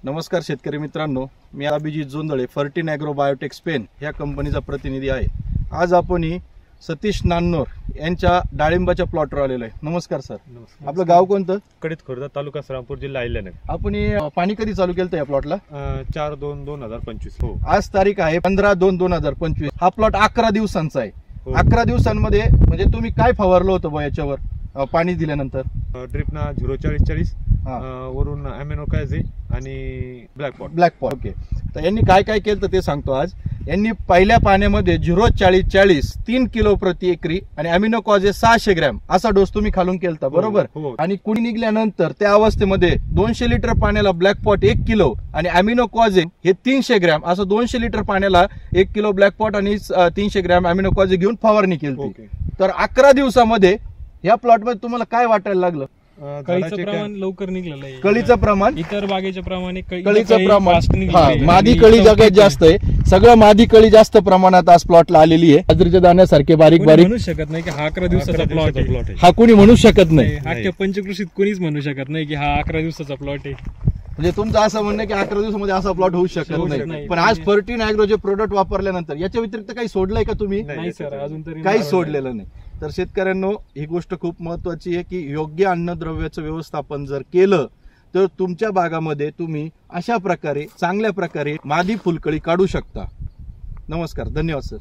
नमस्कार शेतकरी मित्रांनो, मी Abhijit Jondhale, Fertin agro biotech Spain ह्या कंपनीचा प्रतिनिधी आहे। आज आपण सतीश नान्नोर यांच्या डाळिंबाच्या प्लॉटवर आलेलो आहे। नमस्कार सर। आपलं गाव कोणतं? कडीत खुर्द, तालुका श्रीरामपूर, जिल्हा अहिल्यानगर। आपण पाणी कधी चालू केलं या प्लॉटला? 4/2/2025। हो, आज तारीख आहे 15/2/2025। हा प्लॉट 11 दिवसांचा आहे। हो। 11 दिवसांमध्ये म्हणजे तुम्ही काय फवारलं होतं बा याच्यावर पाणी दिल्यानंतर? ड्रिपना 04040 वरून अॅमिनोकायझे आणि ब्लॅक पॉट। ओके, तर यांनी काय काय केलं ते सांगतो आज। यांनी पहिल्या पाण्यामध्ये 04040 3 किलो प्रति एकरी आणि अॅमिनोकॉझे 600 ग्रॅम असा डोस तुम्ही खालून केलता, बरोबर? हो। आणि कुणी निघल्यानंतर त्या अवस्थेमध्ये 200 लिटर पाण्याला ब्लॅक पॉट 1 किलो आणि अॅमिनोकॉझे हे 300 ग्रॅम असं 200 लिटर पाण्याला 1 किलो ब्लॅक पॉट आणि 300 ग्रॅम अॅमिनोकॉझे घेऊन फवारणी केली। तर 11 दिवसामध्ये या प्लॉट मध्ये तुम्हाला काय वाटायला लागलं? कळीचं प्रमाण लवकर निघलेलं आहे। कळीचं प्रमाण इतर बागेच्या प्रमाणे कळीचं प्रमाण मादी कळी जगात जास्त आहे। सगळं मादी कळी जास्त प्रमाणात आज प्लॉटला आलेली आहे। बाजरीच्या दाण्यासारखे बारीक बारीक म्हणू शकत नाही की हा 11 दिवसाचा प्लॉट आहे। हा कोणी म्हणू शकत नाही। हा पंचकृषीत कोणीच म्हणू शकत नाही की हा 11 दिवसाचा प्लॉट आहे। म्हणजे तुमचं असं म्हणणं की 11 दिवसामध्ये असा प्लॉट होऊ शकत नाही। पण आज फर्टिन ॲग्रोचे प्रोडक्ट वापरल्यानंतर याच्या व्यतिरिक्त काही सोडलंय का तुम्ही? नाही सर, अजून तरी काही सोडलेलं नाही। तर शेतकऱ्यांनो, ही गोष्ट खूप महत्वाची आहे की योग्य अन्नद्रव्याचं व्यवस्थापन जर केलं तर तुमच्या बागामध्ये तुम्ही अशा प्रकारे चांगल्या प्रकारे मादी फुलकळी काढू शकता। नमस्कार, धन्यवाद सर।